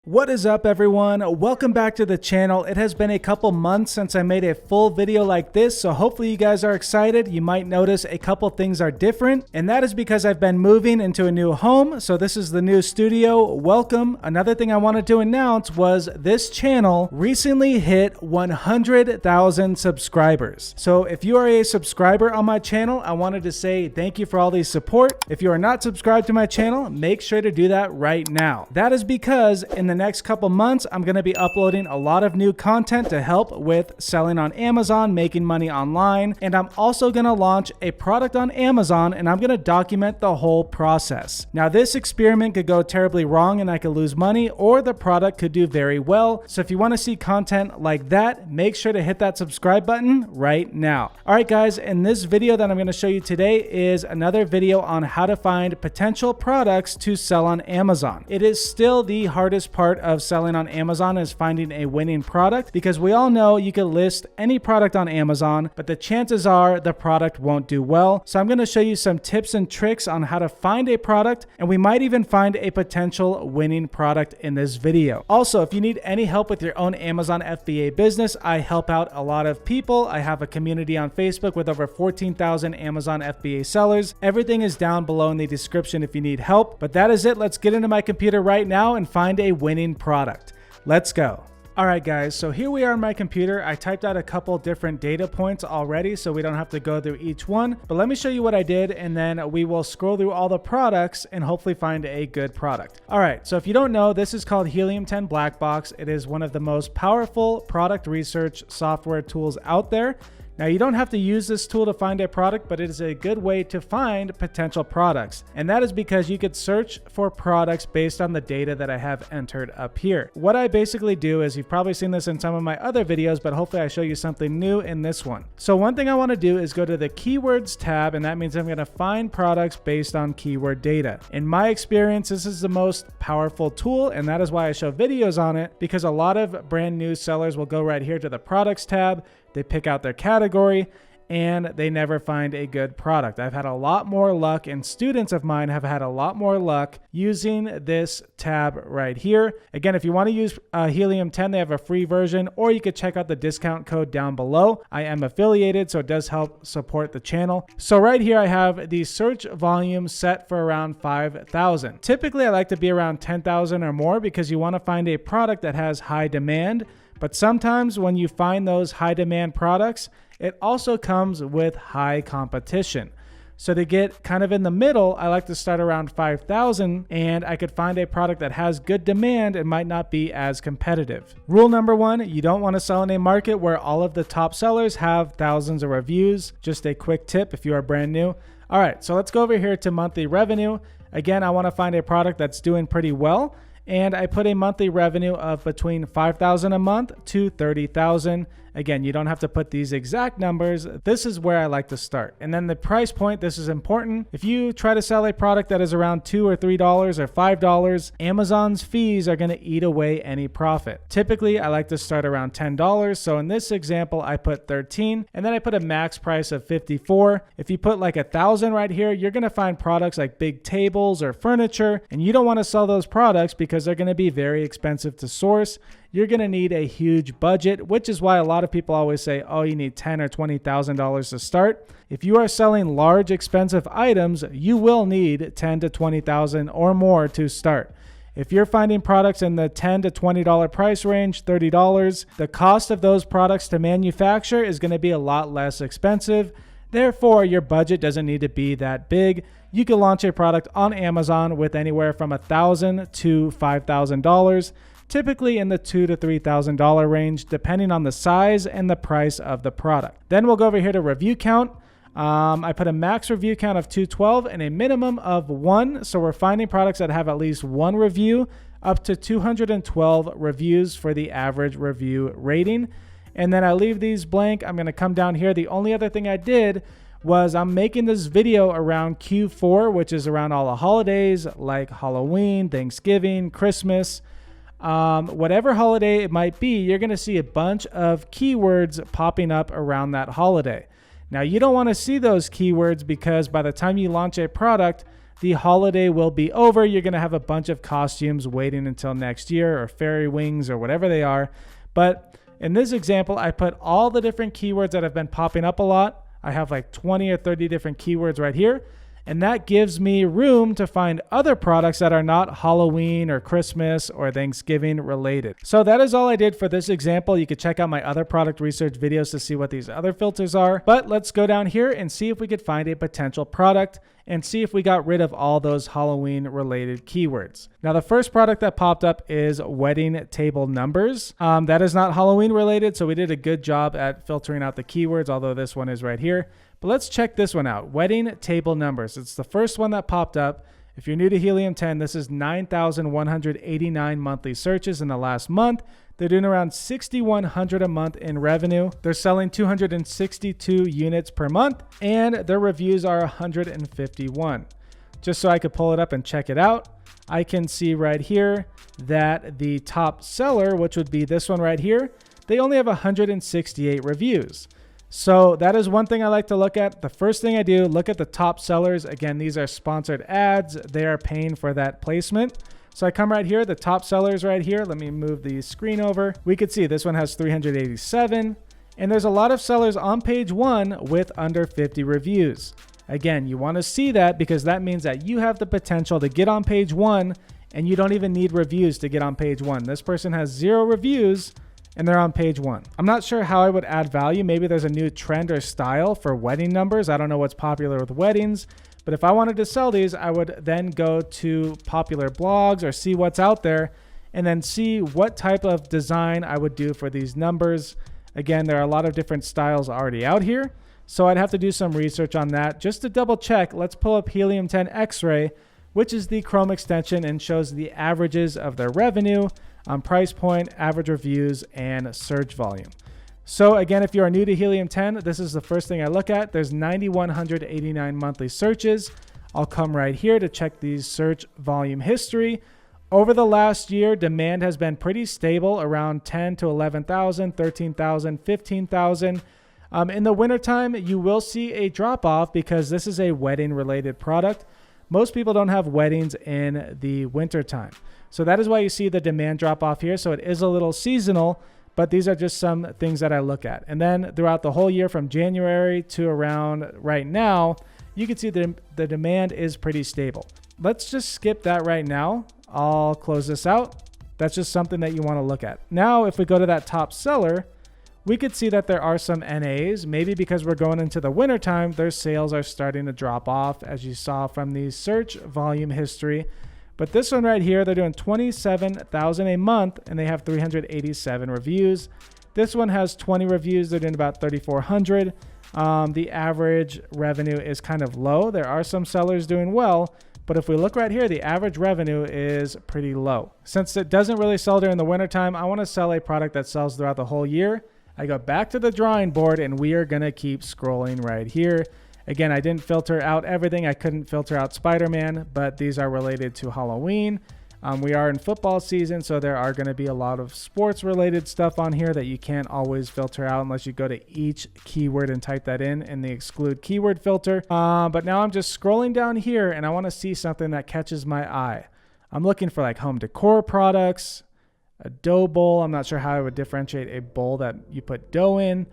What is up, everyone? Welcome back to the channel. It has been a couple months since I made a full video like this, so hopefully you guys are excited. You might notice a couple things are different, and that is because I've been moving into a new home. So this is the new studio. Welcome. Another thing I wanted to announce was this channel recently hit 100,000 subscribers. So if you are a subscriber on my channel, I wanted to say thank you for all the support. If you are not subscribed to my channel, make sure to do that right now. That is because in the next couple months, I'm going to be uploading a lot of new content to help with selling on Amazon, making money online, and I'm also going to launch a product on Amazon, and I'm going to document the whole process. Now, this experiment could go terribly wrong and I could lose money, or the product could do very well. So if you want to see content like that, make sure to hit that subscribe button right now. All right, guys, in this video that I'm going to show you today is another video on how to find potential products to sell on Amazon. It is still the hardest part of selling on Amazon is finding a winning product, because we all know you can list any product on Amazon, but the chances are the product won't do well. So I'm going to show you some tips and tricks on how to find a product, and we might even find a potential winning product in this video. Also, if you need any help with your own Amazon FBA business, I help out a lot of people. I have a community on Facebook with over 14,000 Amazon FBA sellers. Everything is down below in the description if you need help. But that is it. Let's get into my computer right now and find a winning product. Let's go. All right, guys, so here we are on my computer. I typed out a couple different data points already, so we don't have to go through each one, but let me show you what I did, and then we will scroll through all the products and hopefully find a good product. All right, so if you don't know, this is called Helium 10 Black Box. It is one of the most powerful product research software tools out there. Now, you don't have to use this tool to find a product, but it is a good way to find potential products. And that is because you could search for products based on the data that I have entered up here. What I basically do is, you've probably seen this in some of my other videos, but hopefully I show you something new in this one. So one thing I want to do is go to the keywords tab, and that means I'm going to find products based on keyword data. In my experience, this is the most powerful tool, and that is why I show videos on it, because a lot of brand new sellers will go right here to the products tab. They pick out their category and they never find a good product. I've had a lot more luck, and students of mine have had a lot more luck using this tab right here. Again, if you want to use Helium 10, they have a free version, or you could check out the discount code down below. I am affiliated, so it does help support the channel. So right here, I have the search volume set for around 5,000. Typically, I like to be around 10,000 or more, because you want to find a product that has high demand. But sometimes when you find those high demand products, it also comes with high competition. So to get kind of in the middle, I like to start around 5,000, and I could find a product that has good demand and might not be as competitive. Rule number one, you don't want to sell in a market where all of the top sellers have thousands of reviews. Just a quick tip if you are brand new. All right, so let's go over here to monthly revenue. Again, I want to find a product that's doing pretty well. And I put a monthly revenue of between 5,000 a month to 30,000. Again, you don't have to put these exact numbers. This is where I like to start. And then the price point, this is important. If you try to sell a product that is around $2 or $3 or $5, Amazon's fees are going to eat away any profit. Typically, I like to start around $10. So in this example, I put 13, and then I put a max price of 54. If you put like 1,000 right here, you're going to find products like big tables or furniture, and you don't want to sell those products because they're going to be very expensive to source. You're going to need a huge budget, which is why a lot of people always say, oh, you need $10,000 or $20,000 to start. If you are selling large, expensive items, you will need $10,000 to $20,000 or more to start. If you're finding products in the $10 to $20 price range, $30, the cost of those products to manufacture is going to be a lot less expensive. Therefore, your budget doesn't need to be that big. You can launch a product on Amazon with anywhere from $1,000 to $5,000. Typically in the $2,000 to $3,000 range, depending on the size and the price of the product. Then we'll go over here to review count. I put a max review count of 212 and a minimum of 1. So we're finding products that have at least 1 review, up to 212 reviews for the average review rating. And then I leave these blank. I'm going to come down here. The only other thing I did was I'm making this video around Q4, which is around all the holidays like Halloween, Thanksgiving, Christmas. Whatever holiday it might be, you're going to see a bunch of keywords popping up around that holiday. Now, you don't want to see those keywords because by the time you launch a product, the holiday will be over. You're going to have a bunch of costumes waiting until next year, or fairy wings, or whatever they are. But in this example, I put all the different keywords that have been popping up a lot. I have like 20 or 30 different keywords right here. And that gives me room to find other products that are not Halloween or Christmas or Thanksgiving related. So that is all I did for this example. You could check out my other product research videos to see what these other filters are. But let's go down here and see if we could find a potential product and see if we got rid of all those Halloween related keywords. Now, the first product that popped up is wedding table numbers. That is not Halloween related, so we did a good job at filtering out the keywords, although this one is right here. But let's check this one out, wedding table numbers. It's the first one that popped up. If you're new to Helium 10, this is 9,189 monthly searches in the last month. They're doing around 6,100 a month in revenue. They're selling 262 units per month, and their reviews are 151. Just so I could pull it up and check it out, I can see right here that the top seller, which would be this one right here, they only have 168 reviews. So that is one thing I like to look at. The first thing I do, look at the top sellers. Again, these are sponsored ads. They are paying for that placement. So I come right here, the top sellers right here. Let me move the screen over. We could see this one has 387. And there's a lot of sellers on page 1 with under 50 reviews. Again, you want to see that because that means that you have the potential to get on page 1 and you don't even need reviews to get on page 1. This person has 0 reviews and they're on page 1. I'm not sure how I would add value. Maybe there's a new trend or style for wedding numbers. I don't know what's popular with weddings. But if I wanted to sell these, I would then go to popular blogs or see what's out there and then see what type of design I would do for these numbers. Again, there are a lot of different styles already out here. So I'd have to do some research on that. Just to double check, let's pull up Helium 10 X-Ray, which is the Chrome extension and shows the averages of their revenue, price point, average reviews, and search volume. So again, if you are new to Helium 10, this is the first thing I look at. There's 9,189 monthly searches. I'll come right here to check the search volume history. Over the last year, demand has been pretty stable, around 10 to 11,000, 13,000, 15,000. In the wintertime, you will see a drop off because this is a wedding related product. Most people don't have weddings in the wintertime. So that is why you see the demand drop off here. So it is a little seasonal. But these are just some things that I look at. And then throughout the whole year from January to around right now, you can see the demand is pretty stable. Let's just skip that right now. I'll close this out. That's just something that you want to look at. Now, if we go to that top seller, we could see that there are some NAs. Maybe because we're going into the wintertime, their sales are starting to drop off, as you saw from the search volume history. But this one right here, they're doing 27,000 a month and they have 387 reviews. This one has 20 reviews. They're doing about 3,400. The average revenue is kind of low. There are some sellers doing well, but if we look right here, the average revenue is pretty low. Since it doesn't really sell during the wintertime, I want to sell a product that sells throughout the whole year. I go back to the drawing board and we are going to keep scrolling right here. Again, I didn't filter out everything. I couldn't filter out Spider-Man, but these are related to Halloween. We are in football season, so there are going to be a lot of sports-related stuff on here that you can't always filter out unless you go to each keyword and type that in the exclude keyword filter. But now I'm just scrolling down here, and I want to see something that catches my eye. I'm looking for like home decor products, a dough bowl. I'm not sure how I would differentiate a bowl that you put dough in.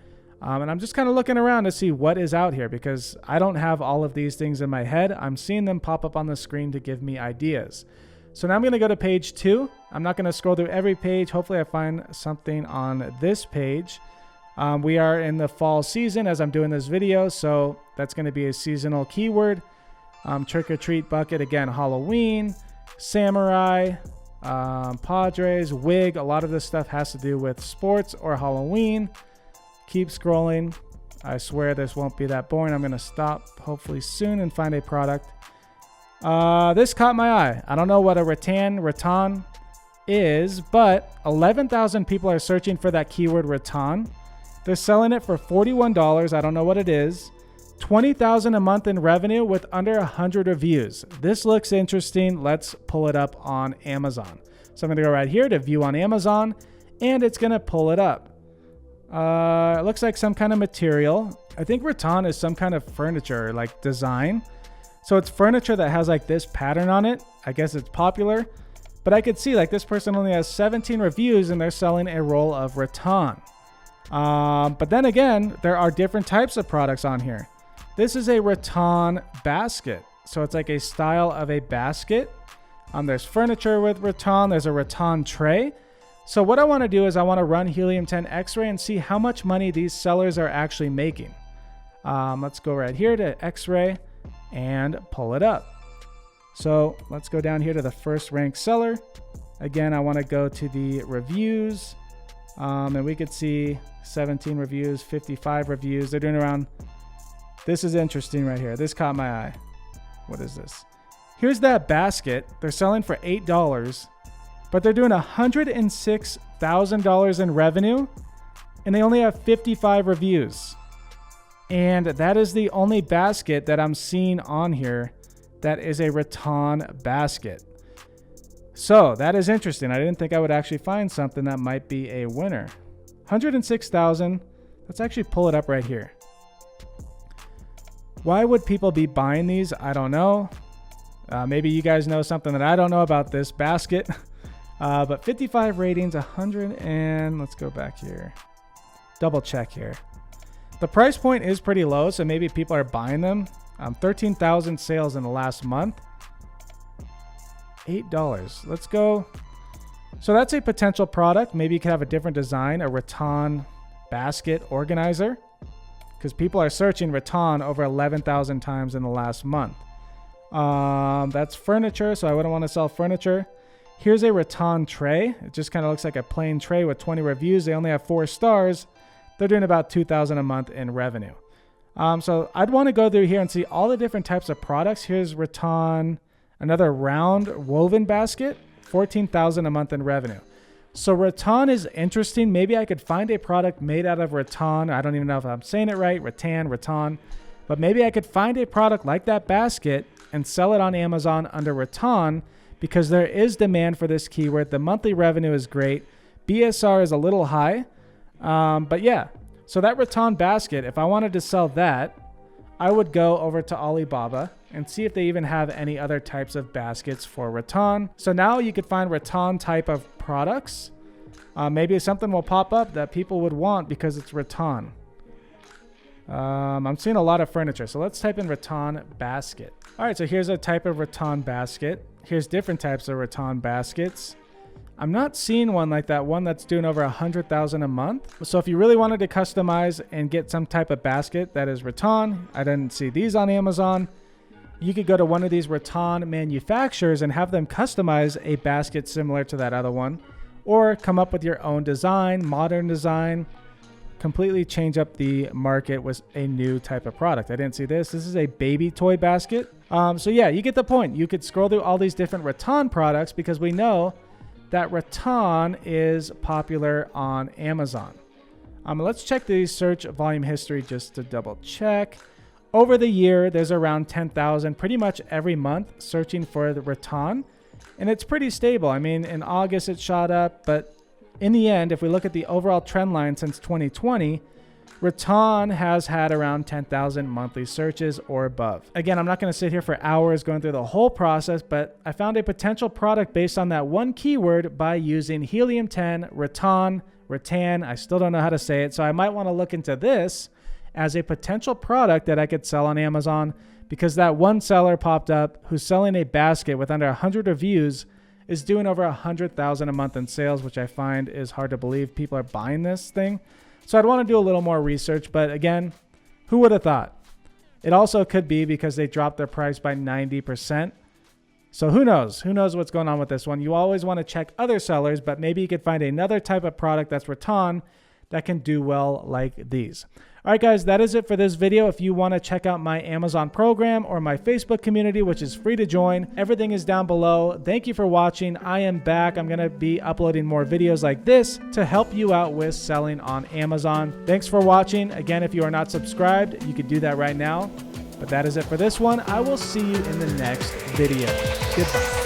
And I'm just kind of looking around to see what is out here because I don't have all of these things in my head. I'm seeing them pop up on the screen to give me ideas. So now I'm going to go to page 2. I'm not going to scroll through every page. Hopefully I find something on this page. We are in the fall season as I'm doing this video. So that's going to be a seasonal keyword. Trick or treat bucket, again, Halloween, samurai, Padres, wig. A lot of this stuff has to do with sports or Halloween. Keep scrolling. I swear this won't be that boring. I'm going to stop hopefully soon and find a product. This caught my eye. I don't know what a rattan is, but 11,000 people are searching for that keyword rattan. They're selling it for $41. I don't know what it is. 20,000 a month in revenue with under 100 reviews. This looks interesting. Let's pull it up on Amazon. So I'm going to go right here to view on Amazon, and it's going to pull it up. It looks like some kind of material. I think rattan is some kind of furniture, like design. So it's furniture that has like this pattern on it. I guess it's popular, but I could see like this person only has 17 reviews and they're selling a roll of rattan. But then again, there are different types of products on here. This is a rattan basket. So it's like a style of a basket. There's furniture with rattan. There's a rattan tray. So what I want to do is I want to run Helium 10 X-Ray and see how much money these sellers are actually making. Let's go right here to X-Ray and pull it up. So let's go down here to the first ranked seller. Again, I want to go to the reviews, and we could see 17 reviews, 55 reviews. They're doing around, this is interesting right here. This caught my eye. What is this? Here's that basket. They're selling for $8, but they're doing $106,000 in revenue, and they only have 55 reviews. And that is the only basket that I'm seeing on here that is a rattan basket. So that is interesting. I didn't think I would actually find something that might be a winner. 106,000. Let's actually pull it up right here. Why would people be buying these? I don't know. Maybe you guys know something that I don't know about this basket. But 55 ratings, 100 and let's go back here. Double check here. The price point is pretty low, so maybe people are buying them. 13,000 sales in the last month. $8. Let's go. So that's a potential product. Maybe you could have a different design, a rattan basket organizer, because people are searching rattan over 11,000 times in the last month. That's furniture, so I wouldn't want to sell furniture. Here's a rattan tray. It just kind of looks like a plain tray with 20 reviews. They only have 4 stars. They're doing about $2,000 a month in revenue. So I'd want to go through here and see all the different types of products. Here's rattan, another round woven basket, $14,000 a month in revenue. So rattan is interesting. Maybe I could find a product made out of rattan. I don't even know if I'm saying it right, rattan. But maybe I could find a product like that basket and sell it on Amazon under rattan, because there is demand for this keyword. The monthly revenue is great. BSR is a little high. But yeah, so that rattan basket, if I wanted to sell that, I would go over to Alibaba and see if they even have any other types of baskets for rattan. So now you could find rattan type of products. Maybe something will pop up that people would want because it's rattan. I'm seeing a lot of furniture. So let's type in rattan basket. All right, so here's a type of rattan basket. Here's different types of rattan baskets. I'm not seeing one like that one that's doing over 100,000 a month. So if you really wanted to customize and get some type of basket that is rattan, I didn't see these on Amazon. You could go to one of these rattan manufacturers and have them customize a basket similar to that other one, or come up with your own design, modern design, completely change up the market with a new type of product. I didn't see this. This is a baby toy basket. So yeah, you get the point. You could scroll through all these different rattan products because we know that rattan is popular on Amazon. Let's check the search volume history just to double check. Over the year, there's around 10,000 pretty much every month searching for the rattan, and it's pretty stable. I mean, in August it shot up, but in the end, if we look at the overall trend line since 2020, rattan has had around 10,000 monthly searches or above. Again, I'm not going to sit here for hours going through the whole process, but I found a potential product based on that one keyword by using Helium 10, rattan. I still don't know how to say it, so I might want to look into this as a potential product that I could sell on Amazon, because that one seller popped up who's selling a basket with under 100 reviews is doing over 100,000 a month in sales, which I find is hard to believe people are buying this thing. So I'd want to do a little more research, but again, who would have thought? It also could be because they dropped their price by 90%. So who knows? Who knows what's going on with this one? You always want to check other sellers, but maybe you could find another type of product that's rattan that can do well like these. All right, guys, that is it for this video. If you want to check out my Amazon program or my Facebook community, which is free to join, everything is down below. Thank you for watching. I am back. I'm going to be uploading more videos like this to help you out with selling on Amazon. Thanks for watching. Again, if you are not subscribed, you could do that right now. But that is it for this one. I will see you in the next video. Goodbye.